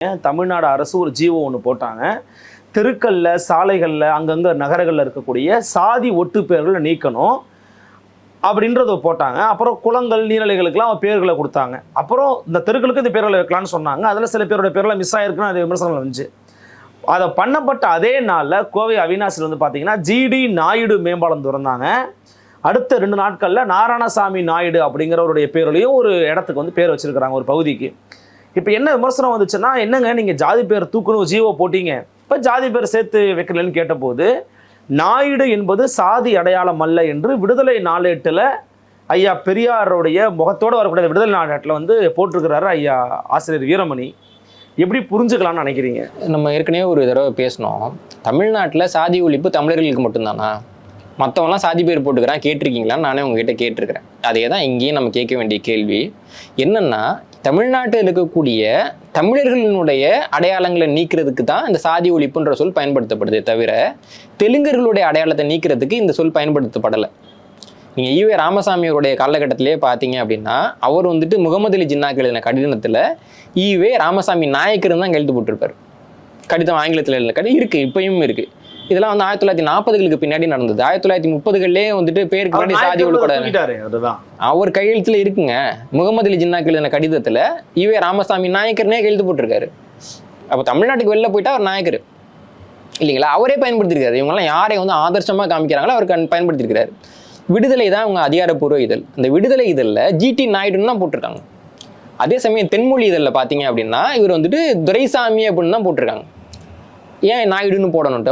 தமிழ்நாடு அரசு ஒரு ஜீவோ ஒன்று போட்டாங்க. தெருக்கள்ல, சாலைகள்ல, அங்கங்க நகரங்கள்ல இருக்கக்கூடிய சாதி ஒட்டு பெயர்களை நீக்கணும் அப்படின்றத போட்டாங்க. அப்புறம் குளங்கள், நீர்நிலைகளுக்கெல்லாம் பேர்களை கொடுத்தாங்க. அப்புறம் இந்த தெருக்களுக்கு இந்த பேர்களை வைக்கலாம்னு சொன்னாங்க. அதில் சில பேரோட பேர்களை மிஸ் ஆயிருக்குன்னு அது விமர்சனங்கள் வந்துச்சு. அதை பண்ணப்பட்ட அதே நாளில் கோவை அவினாசியில் வந்து பார்த்தீங்கன்னா ஜிடி நாயுடு மேம்பாலம் திறந்தாங்க. அடுத்த 2 நாட்களில் நாராயணசாமி நாயுடு அப்படிங்கிறவருடைய பேர்லையும் ஒரு இடத்துக்கு வந்து பேர் வச்சிருக்கிறாங்க, ஒரு பகுதிக்கு. இப்போ என்ன விமர்சனம் வந்துச்சுன்னா, என்னங்க நீங்கள் ஜாதி பேர் தூக்கணும் ஜீவோ போட்டீங்க, இப்போ ஜாதி பேர் சேர்த்து வைக்கலன்னு கேட்டபோது, நாயுடு என்பது சாதி அடையாளம் அல்ல என்று விடுதலை நாளேட்டில் ஐயா பெரியாருடைய முகத்தோடு வரக்கூடிய விடுதலை நாளேட்டில் வந்து போட்டிருக்கிறாரு ஐயா ஆசிரியர் வீரமணி. எப்படி புரிஞ்சுக்கலாம்னு நினைக்கிறீங்க? நம்ம ஏற்கனவே ஒரு தடவை பேசணும், தமிழ்நாட்டில் சாதி ஒழிப்பு தமிழர்களுக்கு மட்டும்தானா, மற்றவங்களாம் சாதி பேர் போட்டுக்கிறான் கேட்டிருக்கீங்களான்னு நானே உங்ககிட்ட கேட்டிருக்கிறேன். அதே தான் இங்கேயும் நம்ம கேட்க வேண்டிய கேள்வி என்னன்னா, தமிழ்நாட்டில் இருக்கக்கூடிய தமிழர்களினுடைய அடையாளங்களை நீக்கிறதுக்கு தான் இந்த சாதி ஒழிப்புன்ற சொல் பயன்படுத்தப்படுதே தவிர தெலுங்கர்களுடைய அடையாளத்தை நீக்கிறதுக்கு இந்த சொல் பயன்படுத்தப்படலை. நீங்கள் ஈவே ராமசாமியோடைய காலகட்டத்திலே பார்த்தீங்க அப்படின்னா, அவர் வந்துட்டு முகமது அலி ஜின்னாக்கு எழுதின கடிதத்தில் ஈவே ராமசாமி நாயக்கர்னு தான் கையெழுத்து போட்டிருப்பார். கடிதம் ஆங்கிலத்தில் எழுதின கடிதம் இருக்குது, இப்பயும் இருக்குது. இதெல்லாம் வந்து 1940களுக்கு பின்னாடி நடந்தது. 1930களே வந்துட்டு பேருக்கு முன்னாடி சாதி ஒழிப்பு அவர் கையெழுத்துல இருக்குங்க. முகமது அலி ஜின்னாக்கு எழுதின கடிதத்தில் ஈவே ராமசாமி நாயக்கர்னே கையெழுத்து போட்டிருக்காரு. அப்போ தமிழ்நாட்டுக்கு வெளில போயிட்டா அவர் நாயக்கர் இல்லைங்களா, அவரே பயன்படுத்தியிருக்காரு. இவங்கெல்லாம் யாரை வந்து ஆதர்சமாக காமிக்கிறாங்களோ அவர் பயன்படுத்தியிருக்கிறாரு. விடுதலை தான் அவங்க அதிகாரப்பூர்வ இதழ். அந்த விடுதலை இதழில் ஜிடி நாயுடுன்னு தான் போட்டிருக்காங்க. அதே சமயம் தென்மொழி இதழில் பார்த்தீங்க அப்படின்னா இவர் வந்துட்டு துரைசாமி அப்படின்னு தான் போட்டிருக்காங்க. ஏன் நாயுடுன்னு போடணுன்ட்டு?